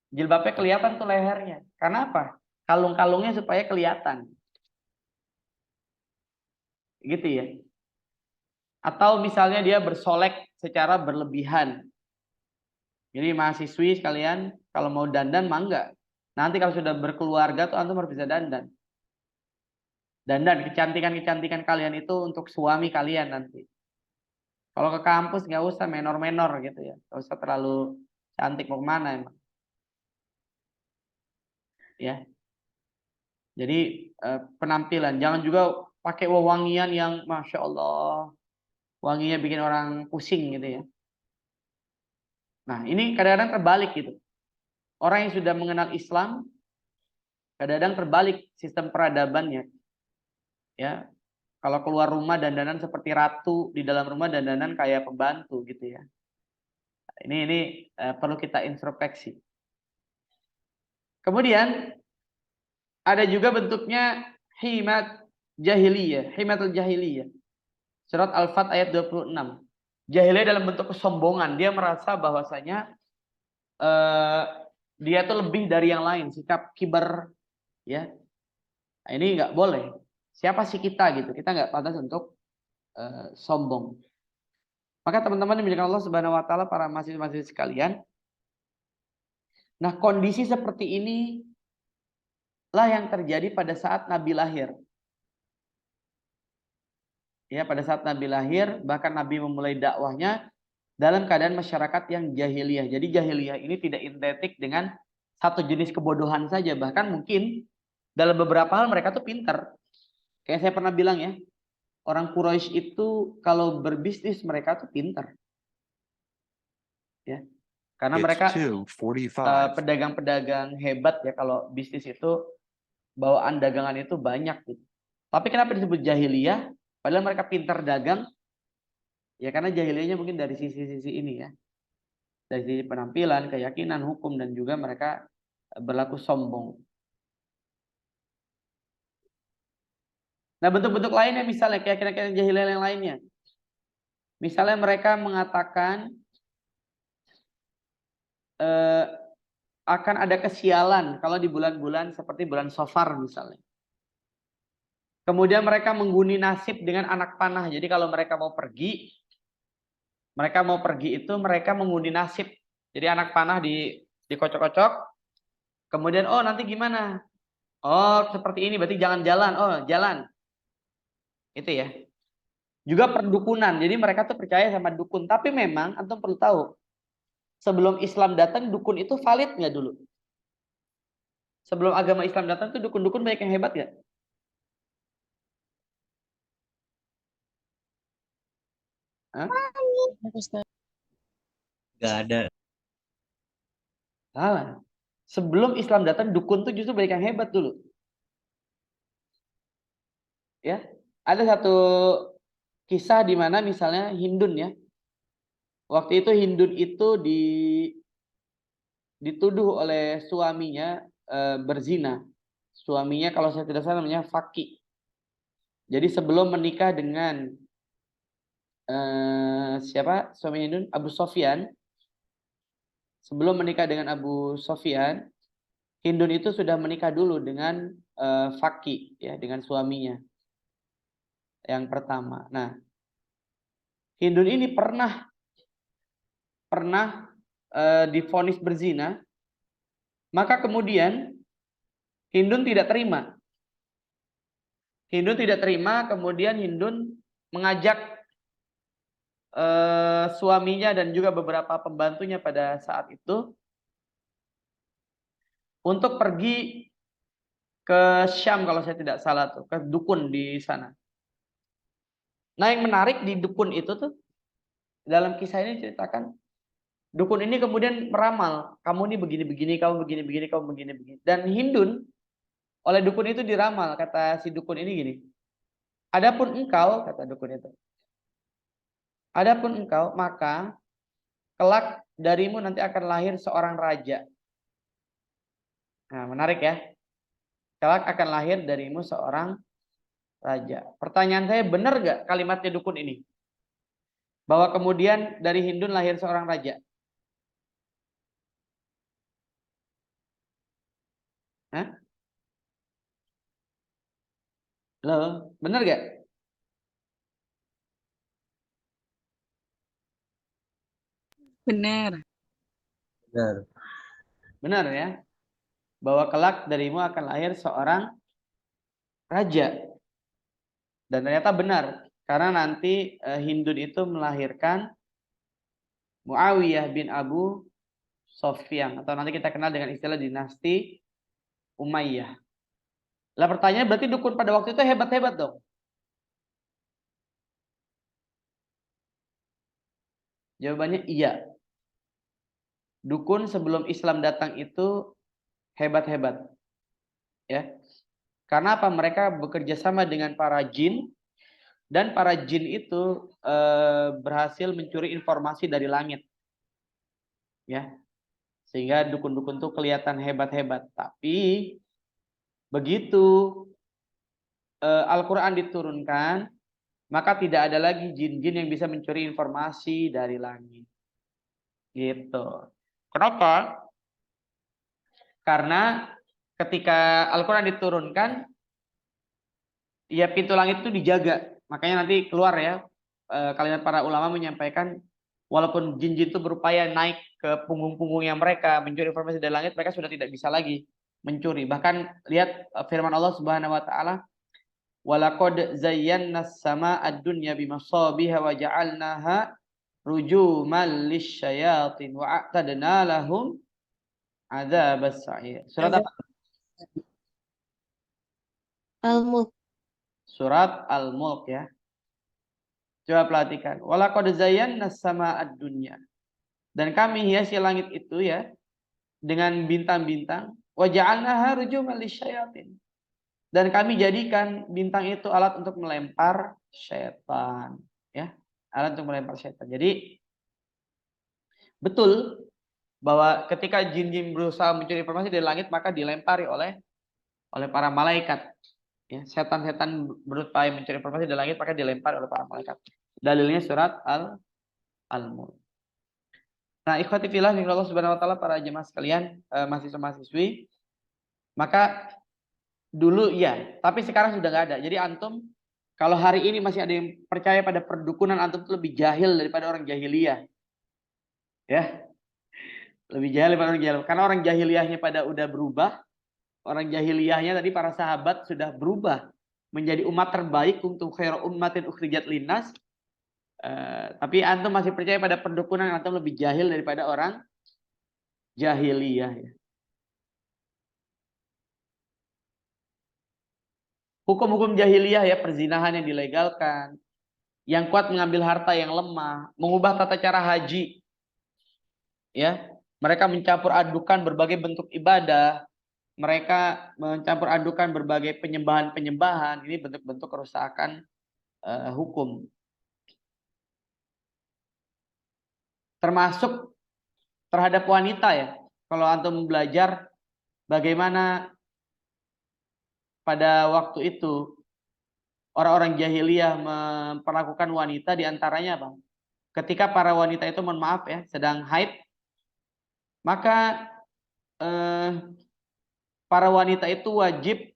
jilbabnya kelihatan tuh lehernya. Karena apa? Kalung-kalungnya supaya kelihatan. Gitu ya. Atau misalnya dia bersolek secara berlebihan. Jadi mahasiswi sekalian kalau mau dandan mah enggak. Nanti kalau sudah berkeluarga tuh antum harus bisa dandan. Dandan kecantikan-kecantikan kalian itu untuk suami kalian nanti. Kalau ke kampus nggak usah menor-menor gitu ya. Nggak usah terlalu cantik mau kemana emang. Ya. Jadi penampilan. Jangan juga pakai wewangian yang Masya Allah. Wanginya bikin orang pusing gitu ya. Nah ini kadang-kadang terbalik gitu. Orang yang sudah mengenal Islam. Kadang-kadang terbalik sistem peradabannya. Ya. Kalau keluar rumah dandanan seperti ratu, di dalam rumah dandanan kayak pembantu gitu ya. Ini perlu kita introspeksi. Kemudian ada juga bentuknya himat jahiliyah, himatul jahiliyah. Surat Al-Fat ayat 26. Jahiliyah dalam bentuk kesombongan, dia merasa bahwasanya dia tuh lebih dari yang lain, sikap kibar ya. Nah, ini nggak boleh. Siapa sih kita gitu? Kita nggak pantas untuk sombong. Maka teman-teman dimuliakan Allah Subhanahu wa taala, para mahasiswa-mahasiswa sekalian. Nah, kondisi seperti ini lah yang terjadi pada saat Nabi lahir. Ya, pada saat Nabi lahir, bahkan Nabi memulai dakwahnya dalam keadaan masyarakat yang jahiliyah. Jadi jahiliyah ini tidak identik dengan satu jenis kebodohan saja. Bahkan mungkin dalam beberapa hal mereka tuh pintar. Kayak saya pernah bilang ya, orang Quraisy itu kalau berbisnis mereka tuh pintar. Ya. Karena It's mereka 2:45. pedagang-pedagang hebat ya, kalau bisnis itu bawaan dagangan itu banyak gitu. Tapi kenapa disebut jahiliyah? Padahal mereka pintar dagang. Ya karena jahiliyahnya mungkin dari sisi-sisi ini ya. Dari sisi penampilan, keyakinan, hukum, dan juga mereka berlaku sombong. Nah, bentuk-bentuk lainnya misalnya keyakinan jahiliyah yang lainnya. Misalnya mereka mengatakan akan ada kesialan kalau di bulan-bulan seperti bulan Safar misalnya. Kemudian mereka mengguni nasib dengan anak panah. Jadi kalau mereka mau pergi itu mereka mengundi nasib. Jadi anak panah dikocok-kocok. Kemudian oh nanti gimana? Oh seperti ini berarti jangan jalan. Oh jalan. Itu ya. Juga perdukunan. Jadi mereka tuh percaya sama dukun. Tapi memang antum perlu tahu. Sebelum Islam datang dukun itu valid nggak dulu? Sebelum agama Islam datang tuh dukun-dukun banyak yang hebat nggak? Hah? Nggak ada. Salah. Sebelum Islam datang dukun tuh justru banyak yang hebat dulu. Ya, ada satu kisah di mana misalnya Hindun ya. Waktu itu Hindun itu dituduh oleh suaminya berzina. Suaminya kalau saya tidak salah namanya Faki. Jadi sebelum menikah dengan siapa suami Hindun? Abu Sofyan. Sebelum menikah dengan Abu Sofyan, Hindun itu sudah menikah dulu dengan Faki ya, dengan suaminya yang pertama. Nah, Hindun ini pernah divonis berzina, maka kemudian Hindun tidak terima. Hindun tidak terima, kemudian Hindun mengajak suaminya dan juga beberapa pembantunya pada saat itu untuk pergi ke Syam kalau saya tidak salah tuh, ke dukun di sana. Nah, yang menarik di dukun itu tuh dalam kisah ini ceritakan dukun ini kemudian meramal, kamu ini begini-begini, kamu begini-begini, kamu begini-begini. Dan Hindun oleh dukun itu diramal, kata si dukun ini gini. Adapun engkau, kata dukun itu. Adapun engkau, maka kelak darimu nanti akan lahir seorang raja. Nah, menarik ya. Kelak akan lahir darimu seorang raja. Pertanyaan saya, benar gak kalimatnya dukun ini? Bahwa kemudian dari Hindun lahir seorang raja. Hah? Loh, benar gak? Benar. Benar. Benar ya. Bahwa kelak darimu akan lahir seorang raja. Dan ternyata benar. Karena nanti Hindun itu melahirkan Muawiyah bin Abu Sofyan. Atau nanti kita kenal dengan istilah dinasti Umayyah. Lah pertanyaannya berarti dukun pada waktu itu hebat-hebat dong. Jawabannya iya. Dukun sebelum Islam datang itu hebat-hebat. Ya. Karena apa? Mereka bekerja sama dengan para jin dan para jin itu berhasil mencuri informasi dari langit. Ya. Sehingga dukun-dukun tuh kelihatan hebat-hebat. Tapi begitu Al-Qur'an diturunkan, maka tidak ada lagi jin-jin yang bisa mencuri informasi dari langit. Gitu. Kenapa? Karena ketika Al-Quran diturunkan, ya pintu langit itu dijaga. Makanya nanti keluar ya, kalimat para ulama menyampaikan, walaupun jin-jin itu berupaya naik ke punggung-punggungnya mereka, mencuri informasi dari langit, mereka sudah tidak bisa lagi mencuri. Bahkan lihat firman Allah Subhanahu wa taala, walaqad zayyana as-samaa'a ad-dunya bimasabiha wa ja'alnaha rujuman lisyayatin wa a'tadna lahum Adzabas sa'ir. Surat Azab. apa? Al-Mulk. Surat Al-Mulk ya. Coba perhatikan. Walaqad zayyana as-sama'ad dunya. Dan kami hiasi langit itu ya dengan bintang-bintang. Wa ja'alnaha rujuman lisyayatin. Dan kami jadikan bintang itu alat untuk melempar syaitan, ya. Alat untuk melempar syaitan. Jadi betul bahwa ketika jin-jin berusaha mencuri informasi dari langit maka dilempari oleh para malaikat. Ya, setan-setan berupaya mencuri informasi dari langit maka dilempari oleh para malaikat. Dalilnya surat Al-Mulk. Nah, ikhwati fillah Allah Subhanahu wa taala, para jemaah sekalian, mahasiswa-mahasiswi, maka dulu ya, tapi sekarang sudah nggak ada. Jadi antum kalau hari ini masih ada yang percaya pada perdukunan, antum itu lebih jahil daripada orang jahiliyah. Ya, lebih jahil daripada orang jahiliyah. Karena orang jahiliyahnya pada udah berubah. Orang jahiliyahnya tadi para sahabat sudah berubah menjadi umat terbaik, kuntum khairu ummatin ukhrijat linnas. Tapi antum masih percaya pada perdukunan, antum lebih jahil daripada orang jahiliyah ya. Hukum-hukum jahiliyah ya, perzinahan yang dilegalkan, yang kuat mengambil harta yang lemah, mengubah tata cara haji. Ya, mereka mencampur adukan berbagai bentuk ibadah, mereka mencampur adukan berbagai penyembahan-penyembahan. Ini bentuk-bentuk kerusakan hukum. Termasuk terhadap wanita ya. Kalau antum belajar bagaimana pada waktu itu orang-orang jahiliyah memperlakukan wanita, diantaranya apa? Ketika para wanita itu, mohon maaf ya, sedang haid, maka para wanita itu wajib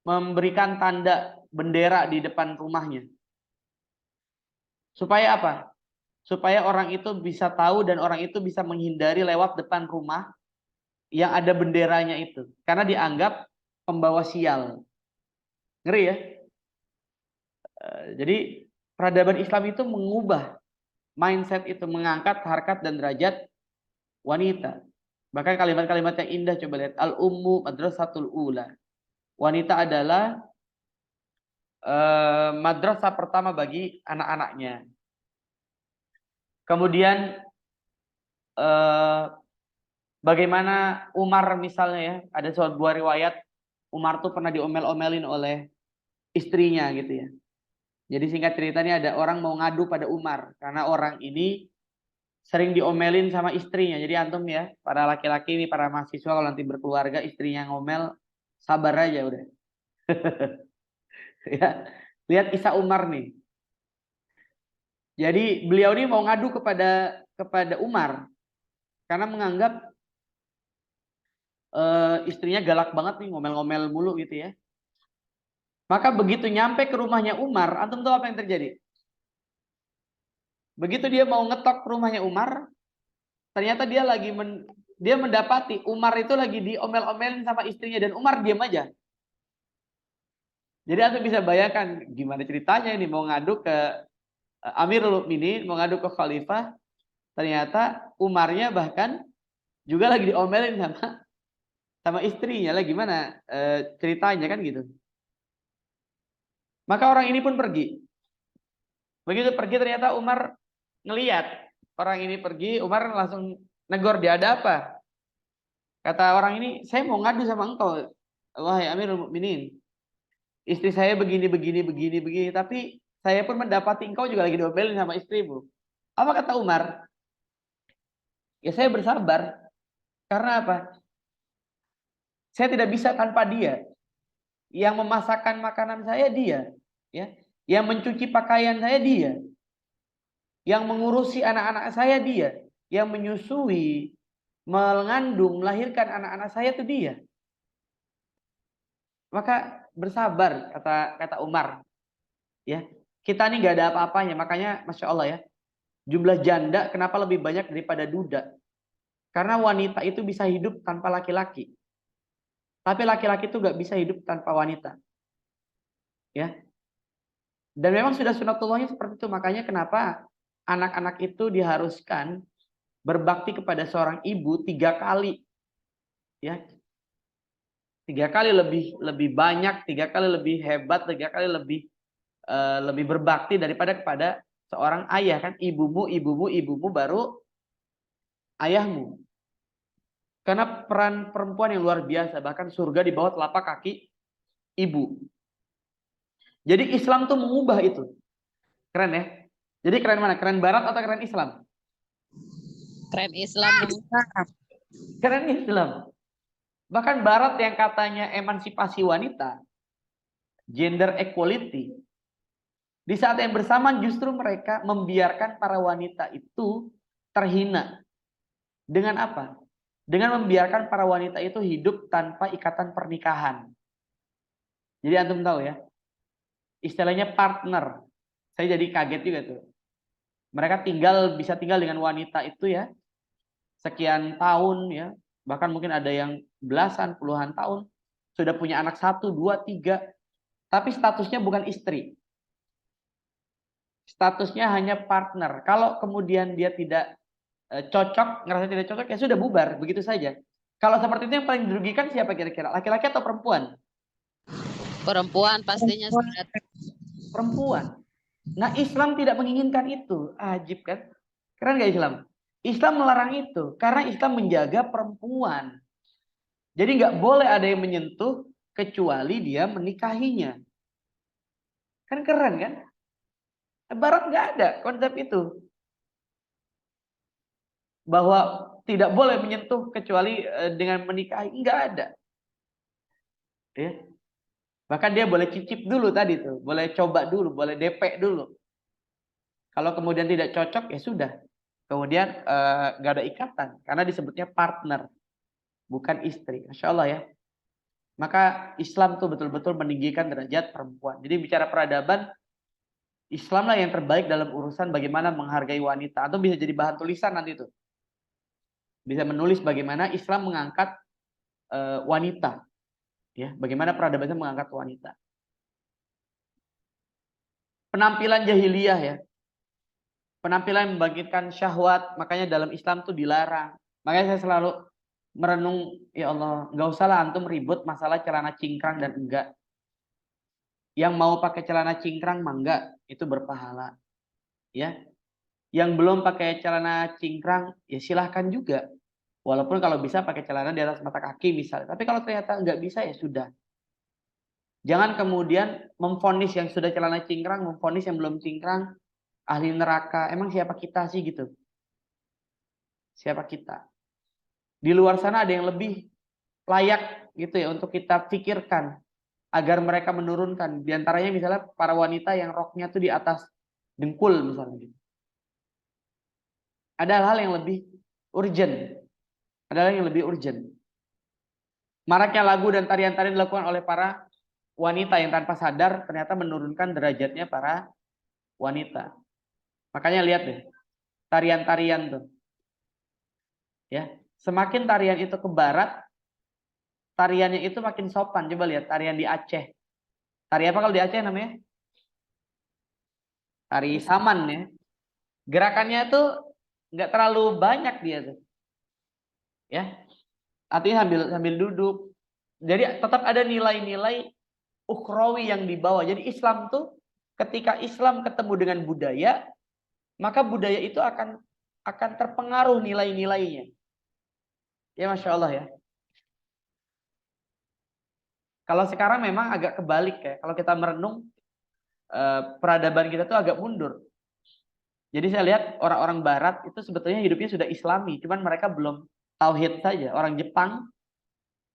memberikan tanda bendera di depan rumahnya. Supaya apa? Supaya orang itu bisa tahu dan orang itu bisa menghindari lewat depan rumah yang ada benderanya itu. Karena dianggap pembawa sial. Ngeri ya? Jadi peradaban Islam itu mengubah mindset itu, mengangkat harkat dan derajat wanita. Bahkan kalimat-kalimat yang indah, coba lihat. Al-ummu madrasatul ula. Wanita adalah madrasah pertama bagi anak-anaknya. Kemudian bagaimana Umar misalnya ya, ada sebuah riwayat Umar tuh pernah diomel-omelin oleh istrinya gitu ya. Jadi singkat ceritanya ada orang mau ngadu pada Umar karena orang ini sering diomelin sama istrinya. Jadi antum ya, para laki-laki ini, para mahasiswa kalau nanti berkeluarga istrinya ngomel, sabar aja udah. Ya, lihat kisah Umar nih. Jadi beliau ini mau ngadu kepada Umar karena menganggap istrinya galak banget nih, ngomel-ngomel mulu gitu ya. Maka begitu nyampe ke rumahnya Umar, antum tahu apa yang terjadi? Begitu dia mau ngetok ke rumahnya Umar, ternyata dia mendapati Umar itu lagi diomel-omelin sama istrinya dan Umar diam aja. Jadi antum bisa bayangkan gimana ceritanya ini, mau ngadu ke Amirul Mukminin, mau ngadu ke Khalifah, ternyata Umarnya bahkan juga lagi diomelin sama istrinya lah, gimana ceritanya kan gitu. Maka orang ini pun pergi. Begitu pergi ternyata Umar ngeliat orang ini pergi, Umar langsung negor, dia ada apa? Kata orang ini, saya mau ngadu sama engkau, wahai Amirul Mukminin. Istri saya begini, tapi saya pun mendapati engkau juga lagi diomelin sama istrimu. Apa kata Umar? Ya saya bersabar. Karena apa? Saya tidak bisa tanpa dia. Yang memasakkan makanan saya dia, ya. Yang mencuci pakaian saya dia. Yang mengurusi anak-anak saya dia. Yang menyusui, mengandung, melahirkan anak-anak saya itu dia. Maka bersabar, kata Umar. Ya, kita ini nggak ada apa-apanya. Makanya Masya Allah ya, jumlah janda kenapa lebih banyak daripada duda? Karena wanita itu bisa hidup tanpa laki-laki. Tapi laki-laki itu nggak bisa hidup tanpa wanita. Ya. Dan memang sudah sunatullahnya seperti itu. Makanya kenapa anak-anak itu diharuskan berbakti kepada seorang ibu 3 kali, ya, 3 kali lebih banyak, 3 kali lebih hebat, 3 kali lebih berbakti daripada kepada seorang ayah, kan? Ibumu baru ayahmu. Karena peran perempuan yang luar biasa, bahkan surga di bawah telapak kaki ibu. Jadi Islam tuh mengubah itu. Keren ya? Jadi keren mana? Keren barat atau keren Islam? Keren Islam. Keren Islam. Bahkan barat yang katanya emansipasi wanita, gender equality, di saat yang bersamaan justru mereka membiarkan para wanita itu terhina. Dengan apa? Dengan membiarkan para wanita itu hidup tanpa ikatan pernikahan. Jadi antum tahu ya, istilahnya partner. Saya jadi kaget juga tuh. Mereka bisa tinggal dengan wanita itu ya, sekian tahun ya, bahkan mungkin ada yang belasan, puluhan tahun, sudah punya anak 1, 2, 3, tapi statusnya bukan istri. Statusnya hanya partner. Kalau kemudian dia tidak cocok, ngerasa tidak cocok, ya sudah bubar, begitu saja. Kalau seperti itu yang paling dirugikan siapa kira-kira? Laki-laki atau perempuan? Perempuan pastinya, Ustaz. Perempuan. Nah, Islam tidak menginginkan itu. Ajib kan? Keren gak Islam? Islam melarang itu karena Islam menjaga perempuan. Jadi nggak boleh ada yang menyentuh kecuali dia menikahinya. Kan keren kan? Barat nggak ada konsep itu. Bahwa tidak boleh menyentuh kecuali dengan menikahi. Nggak ada. Ya. Bahkan dia boleh cicip dulu tadi tuh. Boleh coba dulu, boleh DP dulu. Kalau kemudian tidak cocok, ya sudah. Kemudian nggak ada ikatan. Karena disebutnya partner. Bukan istri. Masya Allah ya. Maka Islam tuh betul-betul meninggikan derajat perempuan. Jadi bicara peradaban, Islamlah yang terbaik dalam urusan bagaimana menghargai wanita. Atau bisa jadi bahan tulisan nanti itu. Bisa menulis bagaimana Islam mengangkat wanita. Ya, bagaimana peradabannya mengangkat wanita. Penampilan jahiliyah ya. Penampilan membangkitkan syahwat, makanya dalam Islam tuh dilarang. Makanya saya selalu merenung, ya Allah, nggak usahlah antum ribut masalah celana cingkrang dan enggak. Yang mau pakai celana cingkrang mah enggak, itu berpahala. Ya. Yang belum pakai celana cingkrang, ya silahkan juga. Walaupun kalau bisa pakai celana di atas mata kaki misalnya. Tapi kalau ternyata nggak bisa, ya sudah. Jangan kemudian memvonis yang sudah celana cingkrang, memvonis yang belum cingkrang, ahli neraka. Emang siapa kita sih gitu? Siapa kita? Di luar sana ada yang lebih layak gitu ya untuk kita pikirkan agar mereka menurunkan. Di antaranya misalnya para wanita yang roknya tuh di atas dengkul misalnya gitu. Ada hal yang lebih urgent. Ada hal yang lebih urgent. Maraknya lagu dan tarian-tarian dilakukan oleh para wanita yang tanpa sadar ternyata menurunkan derajatnya para wanita. Makanya lihat deh, tarian-tarian tuh. Ya, semakin tarian itu ke barat, tariannya itu makin sopan. Coba lihat tarian di Aceh. Tari apa kalau di Aceh namanya? Tari saman ya. Gerakannya tuh nggak terlalu banyak dia tuh. Ya. Artinya sambil duduk. Jadi tetap ada nilai-nilai ukhrawi yang dibawa. Jadi Islam tuh ketika Islam ketemu dengan budaya, maka budaya itu akan terpengaruh nilai-nilainya. Ya Masya Allah ya. Kalau sekarang memang agak kebalik ya. Kalau kita merenung, peradaban kita tuh agak mundur. Jadi saya lihat orang-orang barat itu sebetulnya hidupnya sudah islami. Cuman mereka belum tauhid saja. Orang Jepang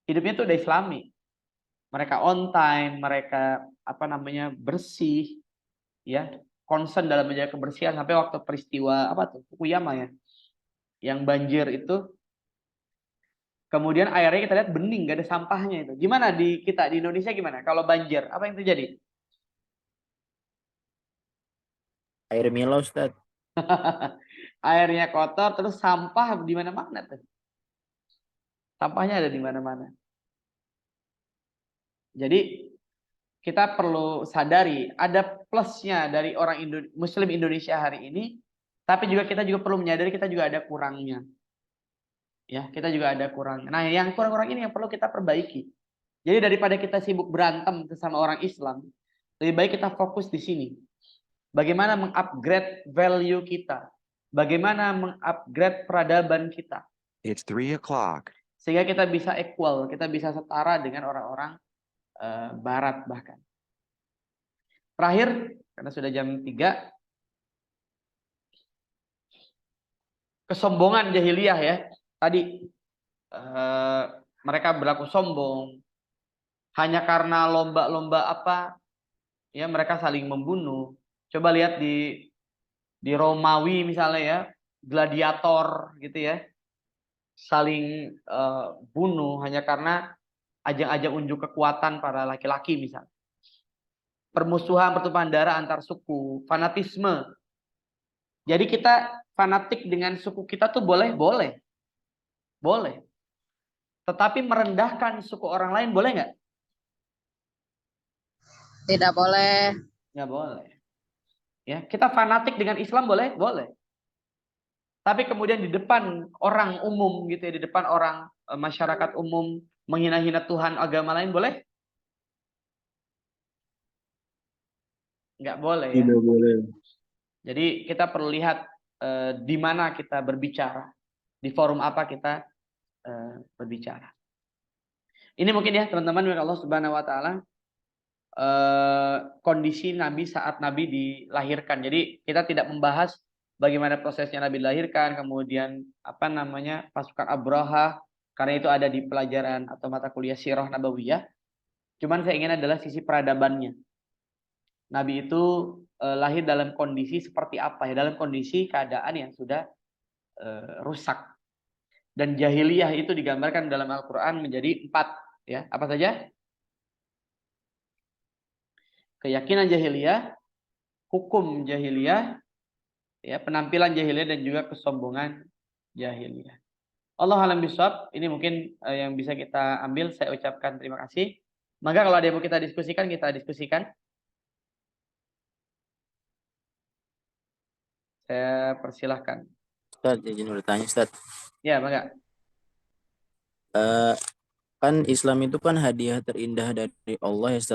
hidupnya tuh udah islami. Mereka on time, mereka bersih. Ya, concern dalam menjaga kebersihan. Sampai waktu peristiwa Fukuyama ya. Yang banjir itu. Kemudian airnya kita lihat bening, gak ada sampahnya itu. Gimana di Indonesia gimana? Kalau banjir, apa yang terjadi? Air milau, Ustaz. Airnya kotor, terus sampah di mana-mana tuh. Sampahnya ada di mana-mana. Jadi kita perlu sadari ada plusnya dari orang Muslim Indonesia hari ini. Tapi juga kita juga perlu menyadari kita juga ada kurangnya. Ya, kita juga ada kurang. Nah, yang kurang-kurang ini yang perlu kita perbaiki. Jadi daripada kita sibuk berantem sesama orang Islam, lebih baik kita fokus di sini. Bagaimana mengupgrade value kita. Bagaimana mengupgrade peradaban kita. It's 3 o'clock. Sehingga kita bisa equal, kita bisa setara dengan orang-orang barat bahkan. Terakhir, karena sudah jam 3, kesombongan jahiliyah ya. Tadi mereka berlaku sombong hanya karena lomba-lomba apa ya, mereka saling membunuh. Coba lihat di Romawi misalnya ya, gladiator gitu ya, saling bunuh hanya karena ajang-ajang unjuk kekuatan para laki-laki misalnya. Permusuhan, pertumpahan darah antar suku, fanatisme. Jadi kita fanatik dengan suku kita tuh boleh. Tetapi merendahkan suku orang lain boleh nggak? Tidak boleh. Nggak boleh. Ya, kita fanatik dengan Islam boleh? Boleh. Tapi kemudian di depan orang umum gitu ya, di depan orang masyarakat umum menghina-hina Tuhan agama lain boleh? Nggak boleh ya. Tidak boleh. Jadi kita perlu lihat di mana kita berbicara, di forum apa kita berbicara. Ini mungkin ya teman-teman dari Allah Subhanahu Wa Taala kondisi Nabi saat Nabi dilahirkan. Jadi kita tidak membahas bagaimana prosesnya Nabi dilahirkan, kemudian pasukan Abraha, karena itu ada di pelajaran atau mata kuliah Sirah Nabawiyah. Cuman saya ingin adalah sisi peradabannya. Nabi itu lahir dalam kondisi seperti apa ya? Dalam kondisi keadaan yang sudah rusak. Dan jahiliyah itu digambarkan dalam Al-Quran menjadi 4 ya. Apa saja? Keyakinan jahiliyah, hukum jahiliyah, ya, penampilan jahiliyah dan juga kesombongan jahiliyah. Allah alam bisawab. Ini mungkin yang bisa kita ambil. Saya ucapkan terima kasih. Maka kalau ada yang mau kita diskusikan, kita diskusikan. Saya persilahkan. Ustaz, izin bertanya Ustaz. Ya, maka. Kan Islam itu kan hadiah terindah dari Allah ya Ustaz.